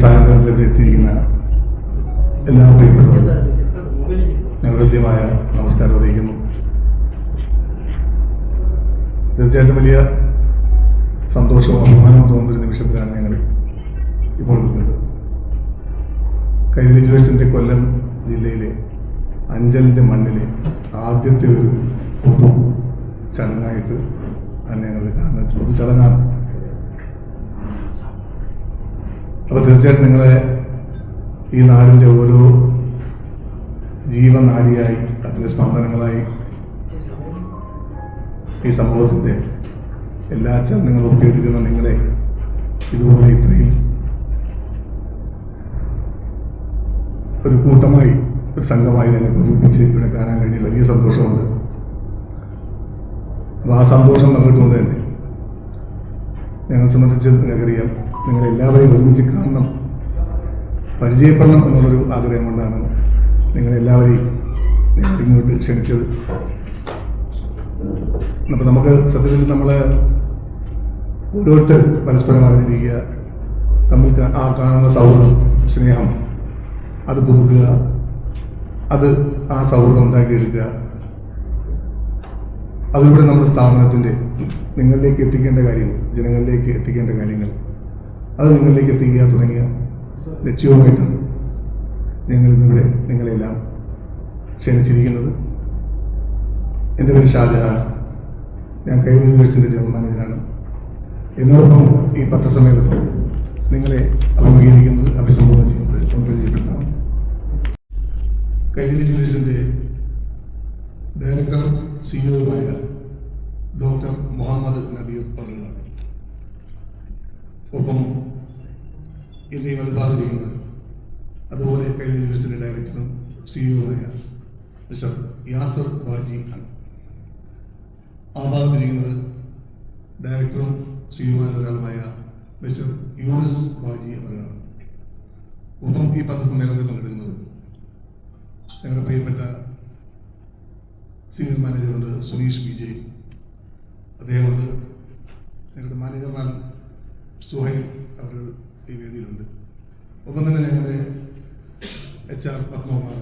സായന്ത്രത്തിൽ ഇവിടെ എത്തിയിരിക്കുന്ന എല്ലാ പ്രിയപ്പെട്ടവരും ഞങ്ങൾ ഹൃദ്യമായ നമസ്കാരം അറിയിക്കുന്നു. തീർച്ചയായിട്ടും വലിയ സന്തോഷവും അഭിമാനവും തോന്നുന്നൊരു നിമിഷത്തിലാണ് ഞങ്ങൾ ഇപ്പോൾ നിൽക്കുന്നത്. കൈരളി ജുവൽസിൻ്റെ കൊല്ലം ജില്ലയിലെ അഞ്ചലിൻ്റെ മണ്ണിലെ ആദ്യത്തെ ഒരു പൊതു ചടങ്ങായിട്ട് ആണ് ഞങ്ങൾ കാണുന്നത്. പൊതു ചടങ്ങാണ്. അപ്പോൾ തീർച്ചയായിട്ടും നിങ്ങളെ ഈ നാടിൻ്റെ ഓരോ ജീവനാഡിയായി അതിൻ്റെ സ്പന്ദനങ്ങളായി ഈ സമൂഹത്തിൻ്റെ എല്ലാ ചലനങ്ങളും ഒപ്പിയെടുക്കുന്ന നിങ്ങളെ ഇതുപോലെ ഇത്രയും ഒരു കൂട്ടമായി ഒരു സംഘമായി ഞങ്ങൾക്ക് ഒരുമിച്ച് ഇവിടെ കാണാൻ കഴിഞ്ഞാൽ വലിയ സന്തോഷമുണ്ട്. അപ്പോൾ ആ സന്തോഷം പങ്കിട്ടുകൊണ്ട് തന്നെ ഞങ്ങളെ സംബന്ധിച്ച് നിങ്ങൾക്കറിയാം, നിങ്ങളെല്ലാവരെയും ഒരുമിച്ച് കാണണം, പരിചയപ്പെടണം എന്നുള്ളൊരു ആഗ്രഹം കൊണ്ടാണ് നിങ്ങളെല്ലാവരെയും ഞങ്ങൾ ഇങ്ങോട്ട് ക്ഷണിച്ചത്. അപ്പോൾ നമുക്ക് സത്യത്തിൽ നമ്മൾ ഓരോരുത്തരും പരസ്പരം അറിഞ്ഞിരിക്കുക, തമ്മിൽ ആ കാണുന്ന സൗഹൃദം, സ്നേഹം അത് പുതുക്കുക, അത് ആ സൗഹൃദം ഉണ്ടാക്കിയെടുക്കുക, അതിലൂടെ നമ്മുടെ സ്ഥാപനത്തിൻ്റെ നിങ്ങളിലേക്ക് എത്തിക്കേണ്ട കാര്യങ്ങൾ, ജനങ്ങളിലേക്ക് എത്തിക്കേണ്ട കാര്യങ്ങൾ അത് നിങ്ങളിലേക്ക് എത്തിക്കുക തുടങ്ങിയ ലക്ഷ്യവുമായിട്ടാണ് ഞങ്ങൾ ഇന്നിവിടെ നിങ്ങളെല്ലാം ക്ഷണിച്ചിരിക്കുന്നത്. എൻ്റെ പേര് ഷാജഹാൻ, ഞാൻ കൈരളി ജുവൽസിൻ്റെ ജനറൽ മാനേജറാണ്. എന്നോടൊപ്പം ഈ പത്രസമ്മേളനത്തിൽ നിങ്ങളെ അഭിമുഖീകരിക്കുന്നത്, അഭിസംബോധന ചെയ്യുന്നത് ഒന്ന് പരിചയപ്പെടുത്താം. കൈരളി ജുവൽസിൻ്റെ ഡയറക്ടർ സിഇഒയുമായ ഡോക്ടർ മുഹമ്മദ് നദീർ അവர்களാണ്. ഒപ്പം ഇന്നീ വലുതാതിരിക്കുന്നത് അതുപോലെ കൈരളി ജുവൽസിൻ്റെ ഡയറക്ടറും സിഇഒയുമായ മിസ്റ്റർ യാസർ ബാജി ആണ്. ആ ഭാഗത്തിരിക്കുന്നത് ഡയറക്ടറും സിഇഒയുടെ ഒരാളുമായ മിസ്റ്റർ യൂനുസ് ബാജി അവരാണ്. ഒപ്പം ഈ പത്രസമ്മേളനത്തിൽ പങ്കെടുക്കുന്നത് ഞങ്ങളുടെ പ്രിയപ്പെട്ട സീനിയർ മാനേജറുണ്ട് സുനീഷ് വിജയ്, അദ്ദേഹമുണ്ട്. ഞങ്ങളുടെ മാനേജർമാർ സുഹൈൽ അവർ ഈ വേദിയിലുണ്ട്. ഒപ്പം തന്നെ ഞങ്ങളുടെ HR Padmakumar,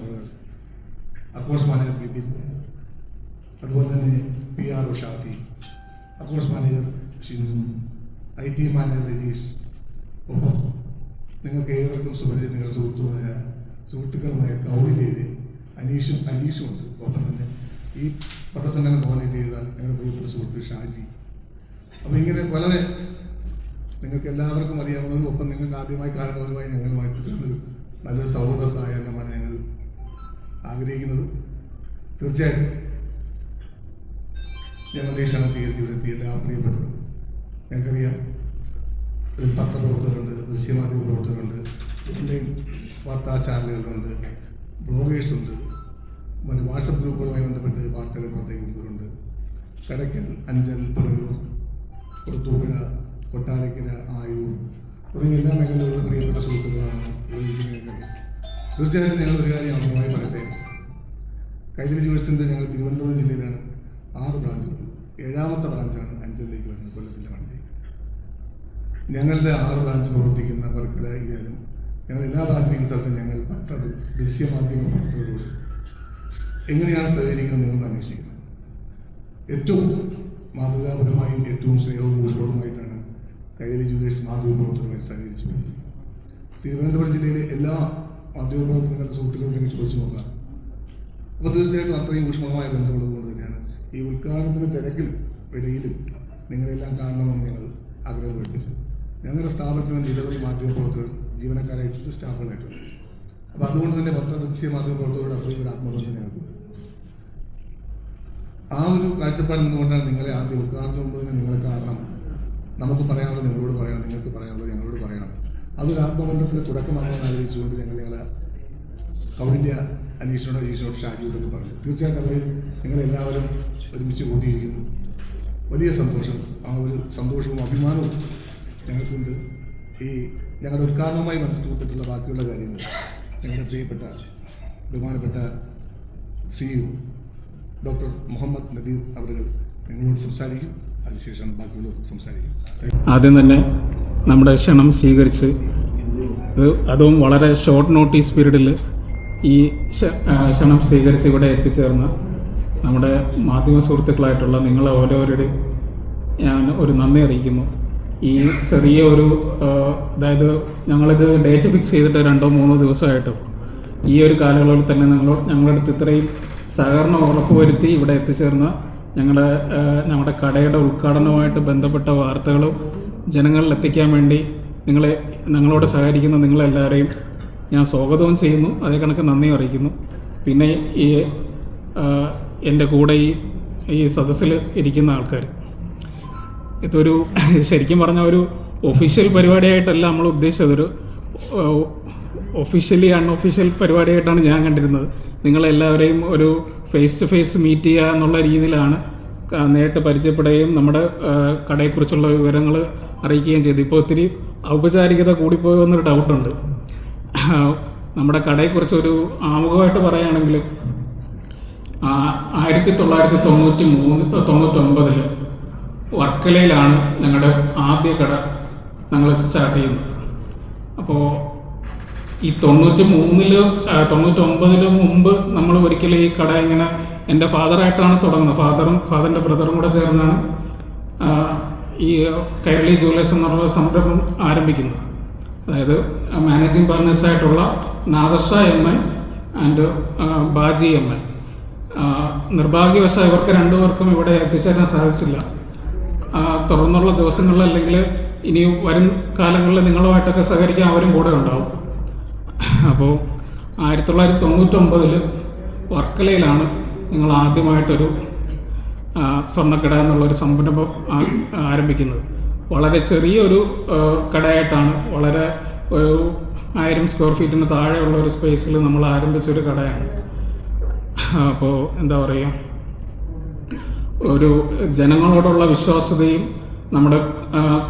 accounts manager Bipin, അതുപോലെ തന്നെ PRO Shafi, accounts manager Shinu, IT manager Rajeesh. ഒപ്പം നിങ്ങൾക്ക് ഏവർക്കും സുപരിചിത നിങ്ങളുടെ സുഹൃത്തുക്കളുമായ കൗളിലേര് അനീഷും ഉണ്ട്. ഒപ്പം തന്നെ ഈ പത്രസമ്മേളനം കോർഡിനേറ്റ് ചെയ്ത ഞങ്ങളുടെ പ്രിയപ്പെട്ട സുഹൃത്ത് ഷാജി. അപ്പോൾ ഇങ്ങനെ വളരെ നിങ്ങൾക്ക് എല്ലാവർക്കും അറിയാവുന്നതും ഒപ്പം നിങ്ങൾക്ക് ആദ്യമായി കാണുന്നവരുമായി ഞങ്ങളുമായിട്ട് ചേർന്നൊരു നല്ലൊരു സൗഹൃദ സഹകരണമാണ് ഞങ്ങൾ ആഗ്രഹിക്കുന്നത്. തീർച്ചയായിട്ടും ഞങ്ങളുടെ ക്ഷണം സ്വീകരിച്ച് ഇവിടെ എത്തിയ എല്ലാ പ്രിയപ്പെട്ടവരും, ഞങ്ങൾക്കറിയാം ഒരു പത്രപ്രവർത്തകരുണ്ട്, ദൃശ്യമാധ്യമ പ്രവർത്തകരുണ്ട്, ഓൺലൈൻ വാർത്താ ചാനലുകളുണ്ട്, ബ്ലോഗേഴ്സുണ്ട്, മറ്റ് വാട്സപ്പ് ഗ്രൂപ്പുകളുമായി ബന്ധപ്പെട്ട് വാർത്തകൾ പുറത്തേക്ക് കരക്കൽ, അഞ്ചൽ, പുനലൂർ, പുറത്തൂപ്പുഴ, കൊട്ടാരക്കര, ആയൂർ തുടങ്ങിയ എല്ലാ മേഖലകളിലുള്ള പ്രിയപ്പെട്ട സുഹൃത്തുക്കളാണ് ഉപയോഗിക്കുന്നത്. തീർച്ചയായിട്ടും ഞങ്ങളൊരു കാര്യം അഭിമുഖമായി പറയട്ടെ. കൈരളി ജുവൽസിൻ്റെ ഞങ്ങൾ തിരുവനന്തപുരം ജില്ലയിലാണ് 6 ബ്രാഞ്ചുകളുണ്ട്. 7ാമത്തെ ബ്രാഞ്ചാണ് അഞ്ചലിലേക്ക് വരുന്നത്, കൊല്ലത്തിൻ്റെ വണ്ടിയിൽ. ഞങ്ങളുടെ 6 ബ്രാഞ്ച് പ്രവർത്തിക്കുന്ന വർക്കലായാലും ഞങ്ങൾ എല്ലാ ബ്രാഞ്ചിലേക്കും സ്ഥലത്തും ഞങ്ങൾ ദൃശ്യമാധ്യമ പ്രവർത്തകരോട് എങ്ങനെയാണ് സഹകരിക്കുന്നത് നിങ്ങൾ അന്വേഷിക്കുന്നത്. ഏറ്റവും മാതൃകാപരമായും ഏറ്റവും സ്നേഹവും ഊഷ്മളവുമായിട്ടാണ് കൈരളി ജുവൽസ് മാധ്യമപ്രവർത്തകരുമായി സഹകരിച്ചു വരുന്നത്. തിരുവനന്തപുരം ജില്ലയിലെ എല്ലാ മാധ്യമപ്രവർത്തകരുടെ സുഹൃത്തുക്കളോട് ചോദിച്ചു നോക്കാം. അപ്പോൾ തീർച്ചയായിട്ടും അത്രയും ഊഷ്മളമായ ബന്ധമുള്ളതുകൊണ്ട് തന്നെയാണ് ഈ ഉദ്ഘാടനത്തിന് തിരക്കിലും ഇടയിലും നിങ്ങളെല്ലാം കാണണമെന്ന് ഞങ്ങൾ ആഗ്രഹം പഠിപ്പിച്ചത്. ഞങ്ങളുടെ സ്ഥാപനത്തിന് നിരവധി മാധ്യമപ്രവർത്തകർ ജീവനക്കാരായിട്ട് സ്റ്റാഫുകളായിട്ടുണ്ട്. അപ്പോൾ അതുകൊണ്ട് തന്നെ ദൃശ്യ മാധ്യമപ്രവർത്തകരോട് അത്രയും ഒരു ആത്മബന്ധം ഞങ്ങൾക്ക് ആ ഒരു കാഴ്ചപ്പാട് നിന്നുകൊണ്ടാണ് നിങ്ങളെ ആദ്യം ഉദ്ഘാടനത്തിന് മുമ്പ് തന്നെ നിങ്ങളെ കാണണം, നമുക്ക് പറയാനുള്ളത് നിങ്ങളോട് പറയണം, നിങ്ങൾക്ക് പറയാനുള്ളത് ഞങ്ങളോട് പറയണം, അതൊരു ആത്മബന്ധത്തിന് തുടക്കമാണെന്ന് ആലോചിച്ചുകൊണ്ട് ഞങ്ങളെ കൗടില്യ അനീഷിനോട് അജീഷിനോട് ഷാജിയോടൊക്കെ പറഞ്ഞു. തീർച്ചയായിട്ടും അവർ നിങ്ങളെല്ലാവരും ഒരുമിച്ച് കൂട്ടിയിരിക്കുന്നു. വലിയ സന്തോഷം, ആ ഒരു സന്തോഷവും അഭിമാനവും ഞങ്ങൾക്കുണ്ട്. ഈ ഞങ്ങളുടെ ഉദ്ഘാടനവുമായി ബന്ധപ്പെട്ടിട്ടുള്ള ബാക്കിയുള്ള കാര്യങ്ങൾ ഞങ്ങളുടെ പ്രിയപ്പെട്ട ബഹുമാനപ്പെട്ട CEO ഡോക്ടർ മുഹമ്മദ് നദീർ അവർ നിങ്ങളോട് സംസാരിക്കും. അതിനുശേഷം ബാക്കിയുള്ളവർ സംസാരിക്കും. ആദ്യം തന്നെ നമ്മുടെ ക്ഷണം സ്വീകരിച്ച് അതും വളരെ ഷോർട്ട് നോട്ടീസ് പീരീഡിൽ ഈ ക്ഷണം സ്വീകരിച്ച് ഇവിടെ എത്തിച്ചേർന്ന നമ്മുടെ മാധ്യമ സുഹൃത്തുക്കളായിട്ടുള്ള നിങ്ങളെ ഓരോരുടെയും ഞാൻ ഒരു നന്ദി അറിയിക്കുന്നു. ഈ ചെറിയ ഒരു അതായത് ഞങ്ങളിത് ഡേറ്റ് ഫിക്സ് ചെയ്തിട്ട് 2-3 ദിവസമായിട്ട് ഈ ഒരു കാലയളവിൽ തന്നെ ഞങ്ങളുടെ അടുത്ത് ഇത്രയും സഹകരണം ഉറപ്പുവരുത്തി ഇവിടെ എത്തിച്ചേർന്ന ഞങ്ങളുടെ കടയുടെ ഉദ്ഘാടനവുമായിട്ട് ബന്ധപ്പെട്ട വാർത്തകളും ജനങ്ങളിൽ എത്തിക്കാൻ വേണ്ടി ഞങ്ങളോട് സഹകരിക്കുന്ന നിങ്ങളെല്ലാവരെയും ഞാൻ സ്വാഗതവും ചെയ്യുന്നു, അതേ കണക്ക് നന്ദി അറിയിക്കുന്നു. പിന്നെ എൻ്റെ കൂടെ ഈ സദസ്സിൽ ഇരിക്കുന്ന ആൾക്കാർ, ഇതൊരു ശരിക്കും പറഞ്ഞ ഒരു ഒഫീഷ്യൽ പരിപാടിയായിട്ടല്ല നമ്മൾ ഉദ്ദേശിച്ചത്, ഒഫീഷ്യലി അൺഒഫീഷ്യൽ പരിപാടിയായിട്ടാണ് ഞാൻ കണ്ടിരുന്നത്. നിങ്ങളെല്ലാവരെയും ഒരു ഫേസ് ടു ഫേസ് മീറ്റ് ചെയ്യുക എന്നുള്ള രീതിയിലാണ് നേരിട്ട് പരിചയപ്പെടുകയും നമ്മുടെ കടയെക്കുറിച്ചുള്ള വിവരങ്ങൾ അറിയിക്കുകയും ചെയ്തു. ഇപ്പോൾ ഒത്തിരി ഔപചാരികത കൂടിപ്പോയോ എന്നൊരു ഡൗട്ടുണ്ട്. നമ്മുടെ കടയെക്കുറിച്ചൊരു ആമുഖമായിട്ട് പറയുകയാണെങ്കിൽ 1999 വർക്കലയിലാണ് ഞങ്ങളുടെ ആദ്യ കട ഞങ്ങൾ സ്റ്റാർട്ട് ചെയ്യുന്നത്. അപ്പോൾ ഈ 99 മുമ്പ് നമ്മൾ ഒരിക്കലും ഈ കട ഇങ്ങനെ എൻ്റെ ഫാദറായിട്ടാണ് തുടങ്ങുന്നത്. ഫാദറിൻ്റെ ബ്രദറും കൂടെ ചേർന്നാണ് ഈ കൈരളി ജുവലേഴ്സ് എന്നുള്ള സംരംഭം ആരംഭിക്കുന്നത്. അതായത് മാനേജിങ് പാർട്ട്നേഴ്സായിട്ടുള്ള നാദർഷ എം.എൻ. ആൻഡ് ബാജി എം.എൻ. നിർഭാഗ്യവശാൽ ഇവർക്ക് രണ്ടുപേർക്കും ഇവിടെ എത്തിച്ചേരാൻ സാധിച്ചില്ല. തുടർന്നുള്ള ദിവസങ്ങളിൽ അല്ലെങ്കിൽ ഇനി വരും കാലങ്ങളിൽ നിങ്ങളുമായിട്ടൊക്കെ സഹകരിക്കാൻ അവരും കൂടെ ഉണ്ടാവും. അപ്പോൾ 1999 വർക്കലയിലാണ് നിങ്ങൾ ആദ്യമായിട്ടൊരു സ്വർണ്ണക്കട എന്നുള്ളൊരു സംരംഭം ആരംഭിക്കുന്നത്. വളരെ ചെറിയൊരു കടയായിട്ടാണ്, വളരെ ഒരു 1000 സ്ക്വയർ ഫീറ്റിന് താഴെയുള്ള ഒരു സ്പേസിൽ നമ്മൾ ആരംഭിച്ചൊരു കടയാണ്. അപ്പോൾ എന്താ പറയുക, ഒരു ജനങ്ങളോടുള്ള വിശ്വാസ്യതയും നമ്മുടെ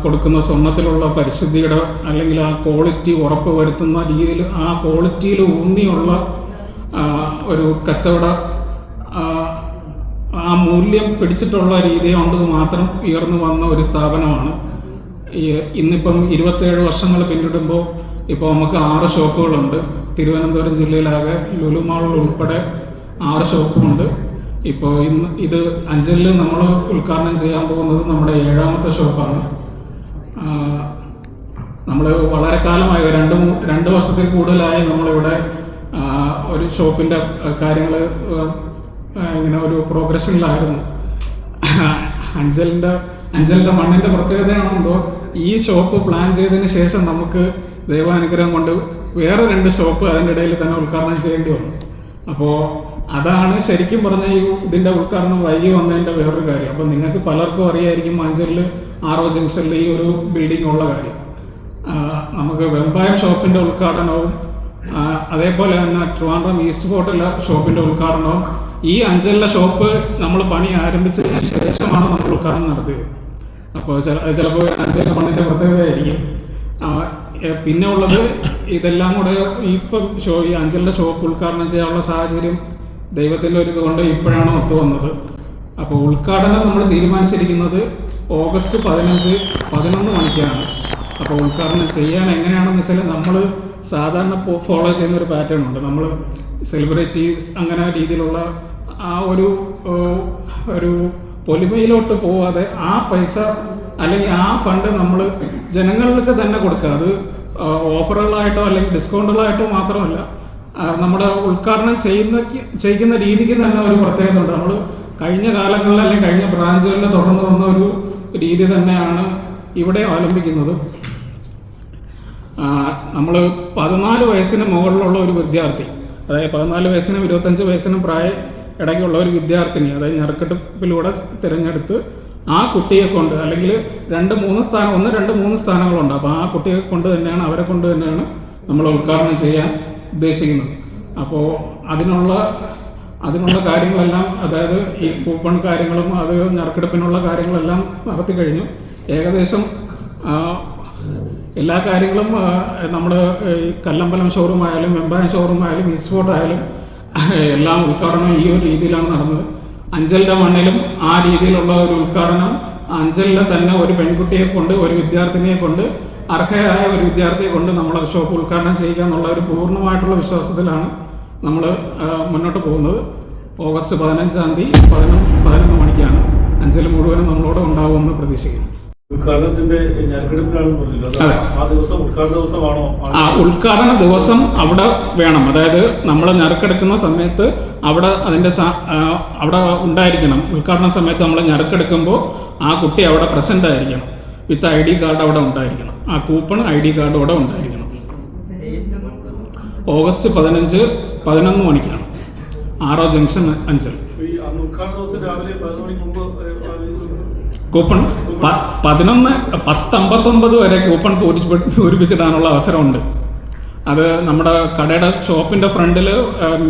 കൊടുക്കുന്ന സ്വർണ്ണത്തിലുള്ള പരിശുദ്ധിയുടെ അല്ലെങ്കിൽ ആ ക്വാളിറ്റി ഉറപ്പ് വരുത്തുന്ന രീതിയിൽ ആ ക്വാളിറ്റിയിൽ ഊന്നിയുള്ള ഒരു കച്ചവട ആ മൂല്യം പിടിച്ചിട്ടുള്ള രീതി കൊണ്ട് മാത്രം ഉയർന്നു വന്ന ഒരു സ്ഥാപനമാണ്. ഇന്നിപ്പം 27 വർഷങ്ങൾ പിന്നിടുമ്പോൾ ഇപ്പോൾ നമുക്ക് 6 ഷോപ്പുകളുണ്ട്. തിരുവനന്തപുരം ജില്ലയിലാകെ ലുലു മാളിൽ ഉൾപ്പെടെ 6 ഷോപ്പുമുണ്ട്. ഇപ്പോൾ ഇത് അഞ്ചലിൽ നമ്മൾ ഉദ്ഘാടനം ചെയ്യാൻ പോകുന്നത് നമ്മുടെ 7ാമത്തെ ഷോപ്പാണ്. നമ്മൾ വളരെ കാലമായി 2 വർഷത്തിൽ കൂടുതലായി നമ്മളിവിടെ ഒരു ഷോപ്പിൻ്റെ കാര്യങ്ങൾ ഇങ്ങനെ ഒരു പ്രോഗ്രഷനിലായിരുന്നു. അഞ്ചലിൻ്റെ മണ്ണിൻ്റെ പ്രത്യേകതയാണെന്തോ ഈ ഷോപ്പ് പ്ലാൻ ചെയ്തതിന് ശേഷം നമുക്ക് ദൈവാനുഗ്രഹം കൊണ്ട് വേറെ 2 ഷോപ്പ് അതിൻ്റെ ഇടയിൽ തന്നെ ഉദ്ഘാടനം ചെയ്യേണ്ടി വന്നു. അപ്പോൾ അതാണ് ശരിക്കും പറഞ്ഞ ഇതിൻ്റെ ഉദ്ഘാടനം വൈകി വന്നതിൻ്റെ വേറൊരു കാര്യം. അപ്പോൾ നിങ്ങൾക്ക് പലർക്കും അറിയായിരിക്കും അഞ്ചലിൽ ആറോ ജംഗ്ഷനിൽ ഈ ഒരു ബിൽഡിംഗ് ഉള്ള കാര്യം. നമുക്ക് വെമ്പായം ഷോപ്പിൻ്റെ ഉദ്ഘാടനവും അതേപോലെ തന്നെ ട്രിവാൻഡ്രം ഈസ്റ്റ് ഫോർട്ടിലെ ഷോപ്പിൻ്റെ ഉദ്ഘാടനവും ഈ അഞ്ചലിലെ ഷോപ്പ് നമ്മൾ പണി ആരംഭിച്ചതിന് ശേഷമാണ് നമ്മൾ ഉദ്ഘാടനം നടത്തിയത്. അപ്പോൾ ചിലപ്പോൾ അഞ്ചലിലെ പണിൻ്റെ പ്രത്യേകതയായിരിക്കും. പിന്നെ ഉള്ളത് ഇതെല്ലാം കൂടെ ഇപ്പം ഈ അഞ്ചലിൻ്റെ ഷോപ്പ് ഉദ്ഘാടനം ചെയ്യാനുള്ള സാഹചര്യം ദൈവത്തിൻ്റെ ഒരു ഇതുകൊണ്ട് ഇപ്പോഴാണ് ഒത്തു വന്നത്. അപ്പോൾ ഉദ്ഘാടനം നമ്മൾ തീരുമാനിച്ചിരിക്കുന്നത് ഓഗസ്റ്റ് 15-11 മണിക്കാണ്. അപ്പോൾ ഉദ്ഘാടനം ചെയ്യാൻ എങ്ങനെയാണെന്ന് വെച്ചാൽ നമ്മൾ സാധാരണ ഫോളോ ചെയ്യുന്നൊരു പാറ്റേൺ ഉണ്ട്. നമ്മൾ സെലിബ്രിറ്റീസ് അങ്ങനെ രീതിയിലുള്ള ആ ഒരു പൊലിമയിലോട്ട് പോവാതെ ആ പൈസ അല്ലെങ്കിൽ ആ ഫണ്ട് നമ്മൾ ജനങ്ങൾക്ക് തന്നെ കൊടുക്കുക. അത് ഓഫറുകളായിട്ടോ അല്ലെങ്കിൽ ഡിസ്കൗണ്ടുകളായിട്ടോ മാത്രമല്ല, നമ്മുടെ ഉദ്ഘാടനം ചെയ്യിക്കുന്ന രീതിക്ക് തന്നെ ഒരു പ്രത്യേകത ഉണ്ട്. നമ്മൾ കഴിഞ്ഞ കാലങ്ങളിൽ അല്ലെങ്കിൽ കഴിഞ്ഞ ബ്രാഞ്ചുകളിൽ തുടർന്ന് വന്ന ഒരു രീതി തന്നെയാണ് ഇവിടെ അവലംബിക്കുന്നത്. നമ്മൾ 14 വയസ്സിന് മുകളിലുള്ള ഒരു വിദ്യാർത്ഥി, അതായത് 14 വയസ്സിനും 25 വയസ്സിനും ഇടയ്ക്കുള്ള ഒരു വിദ്യാർത്ഥിനി, അതായത് ഞറുക്കെടുപ്പിലൂടെ തിരഞ്ഞെടുത്ത് ആ കുട്ടിയെ കൊണ്ട് അല്ലെങ്കിൽ 2-3 സ്ഥാനങ്ങളുണ്ട്. അപ്പോൾ ആ കുട്ടിയെ കൊണ്ട് തന്നെയാണ് അവരെ കൊണ്ട് തന്നെയാണ് നമ്മൾ ഉദ്ഘാടനം ചെയ്യാൻ ഉദ്ദേശിക്കുന്നത്. അപ്പോൾ അതിനുള്ള കാര്യങ്ങളെല്ലാം, അതായത് ഈ കൂപ്പൺ കാര്യങ്ങളും അത് ഞറുക്കെടുപ്പിനുള്ള കാര്യങ്ങളെല്ലാം നടത്തി കഴിഞ്ഞു. ഏകദേശം എല്ലാ കാര്യങ്ങളും നമ്മൾ ഈ കല്ലമ്പലം ഷോറൂം ആയാലും വെമ്പായം ഷോറൂം ആയാലും ഈസ്റ്റ് ഫോർട്ട് ആയാലും എല്ലാം ഉദ്ഘാടനം ഈ ഒരു രീതിയിലാണ് നടന്നത്. അഞ്ചലിൻ്റെ മണ്ണിലും ആ രീതിയിലുള്ള ഒരു ഉദ്ഘാടനം അഞ്ചലിലെ തന്നെ ഒരു പെൺകുട്ടിയെ കൊണ്ട്, ഒരു വിദ്യാർത്ഥിനിയെ കൊണ്ട്, അർഹയായ ഒരു വിദ്യാർത്ഥിയെ കൊണ്ട് നമ്മളെ ഷോപ്പ് ഉദ്ഘാടനം ചെയ്യുക എന്നുള്ള ഒരു പൂർണ്ണമായിട്ടുള്ള വിശ്വാസത്തിലാണ് നമ്മൾ മുന്നോട്ട് പോകുന്നത്. ഓഗസ്റ്റ് 15-ാം തീയതി 11 മണിക്കാണ് അഞ്ചൽ മുഴുവനും നമ്മളോട് ഉണ്ടാവുമെന്ന് പ്രതീക്ഷിക്കുന്നു. ഉദ്ഘാടന ദിവസം അവിടെ വേണം. അതായത് നമ്മൾ ഞറുക്കെടുക്കുന്ന സമയത്ത് അവിടെ അവിടെ ഉണ്ടായിരിക്കണം. ഉദ്ഘാടന സമയത്ത് നമ്മൾ ഞറുക്കെടുക്കുമ്പോൾ ആ കുട്ടി അവിടെ പ്രസന്റ് ആയിരിക്കണം. വിത്ത് ID കാർഡ് അവിടെ ഉണ്ടായിരിക്കണം. ആ കൂപ്പൺ ID കാർഡ് അവിടെ ഉണ്ടായിരിക്കണം. ഓഗസ്റ്റ് 15-11 മണിക്കാണ് ആറോ ജംഗ്ഷൻ അഞ്ചൽ. കൂപ്പൺ 10:59 വരെ കൂപ്പൺ പൂരിപ്പിച്ചിടാനുള്ള അവസരമുണ്ട്. അത് നമ്മുടെ കടയുടെ ഷോപ്പിൻ്റെ ഫ്രണ്ടിൽ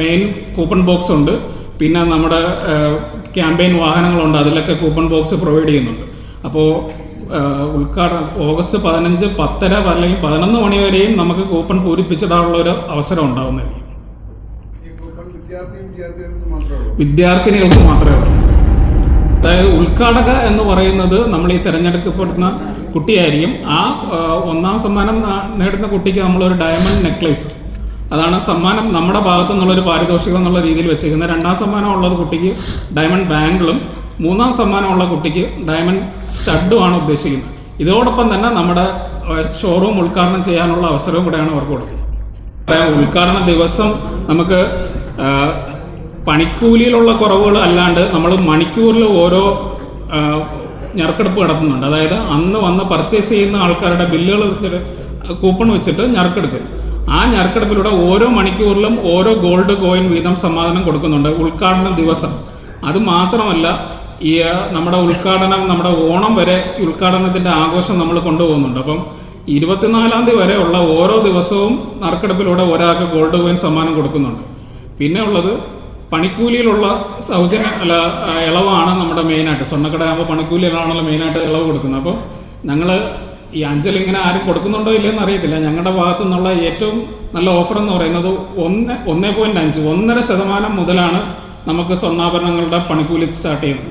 മെയിൻ കൂപ്പൺ ബോക്സ് ഉണ്ട്. പിന്നെ നമ്മുടെ ക്യാമ്പയിൻ വാഹനങ്ങളുണ്ട്, അതിലൊക്കെ കൂപ്പൺ ബോക്സ് പ്രൊവൈഡ് ചെയ്യുന്നുണ്ട്. അപ്പോൾ ഉദ്ഘാടനം ഓഗസ്റ്റ് 15, 10 അല്ലെങ്കിൽ 11 മണി വരെയും നമുക്ക് കൂപ്പൺ പൂരിപ്പിച്ചിടാനുള്ള ഒരു അവസരം ഉണ്ടാവുന്നില്ല. വിദ്യാർത്ഥിനികൾക്ക് മാത്രമേ ഉള്ളൂ. അതായത് ഉദ്ഘാടക എന്ന് പറയുന്നത് നമ്മൾ ഈ തിരഞ്ഞെടുക്കപ്പെടുന്ന കുട്ടിയായിരിക്കും. ആ 1ാം സമ്മാനം നേടുന്ന കുട്ടിക്ക് നമ്മളൊരു ഡയമണ്ട് നെക്ലേസ്, അതാണ് സമ്മാനം നമ്മുടെ ഭാഗത്തു നിന്നുള്ളൊരു പാരിതോഷികം എന്നുള്ള രീതിയിൽ വെച്ചിരിക്കുന്നത്. 2ാം സമ്മാനം ഉള്ളത് കുട്ടിക്ക് ഡയമണ്ട് ബാങ്കിളും 3ാം സമ്മാനമുള്ള കുട്ടിക്ക് ഡയമണ്ട് സ്റ്റഡുമാണ് ഉദ്ദേശിക്കുന്നത്. ഇതോടൊപ്പം തന്നെ നമ്മുടെ ഷോറൂം ഉദ്ഘാടനം ചെയ്യാനുള്ള അവസരവും കൂടെയാണ് അവർക്ക് കൊടുക്കുന്നത്. ഉദ്ഘാടന ദിവസം നമുക്ക് പണിക്കൂലിയിലുള്ള കുറവുകൾ അല്ലാണ്ട് നമ്മൾ മണിക്കൂറിൽ ഓരോ ഞറുക്കെടുപ്പ് നടത്തുന്നുണ്ട്. അതായത് അന്ന് വന്ന് പർച്ചേസ് ചെയ്യുന്ന ആൾക്കാരുടെ ബില്ലുകൾ കൂപ്പൺ വെച്ചിട്ട് ഞറുക്കെടുക്കും. ആ ഞറുക്കെടുപ്പിലൂടെ ഓരോ മണിക്കൂറിലും ഓരോ ഗോൾഡ് കോയിൻ വീതം സമ്മാനം കൊടുക്കുന്നുണ്ട് ഉദ്ഘാടന ദിവസം. അത് മാത്രമല്ല, ഈ നമ്മുടെ ഉദ്ഘാടനം, നമ്മുടെ ഓണം വരെ ഉദ്ഘാടനത്തിൻ്റെ ആഘോഷം നമ്മൾ കൊണ്ടുപോകുന്നുണ്ട്. അപ്പം 24-ാം തീയതി വരെ ഉള്ള ഓരോ ദിവസവും നറുക്കെടുപ്പിലൂടെ ഒരാൾക്ക് ഗോൾഡ് കോയിൻ സമ്മാനം കൊടുക്കുന്നുണ്ട്. പിന്നെ ഉള്ളത് പണിക്കൂലിയിലുള്ള ഇളവാണ് നമ്മുടെ മെയിനായിട്ട്. സ്വർണ്ണക്കടയാകുമ്പോൾ പണിക്കൂലിയിലാണല്ലോ മെയിനായിട്ട് ഇളവ് കൊടുക്കുന്നത്. അപ്പോൾ ഞങ്ങൾ ഈ അഞ്ചൽ ഇങ്ങനെ ആരും കൊടുക്കുന്നുണ്ടോ ഇല്ലയെന്ന് അറിയത്തില്ല. ഞങ്ങളുടെ ഭാഗത്തു നിന്നുള്ള ഏറ്റവും നല്ല ഓഫർ എന്ന് പറയുന്നത് 1.5% മുതലാണ് നമുക്ക് സ്വർണ്ണാഭരണങ്ങളുടെ പണിക്കൂലി സ്റ്റാർട്ട് ചെയ്യുന്നത്.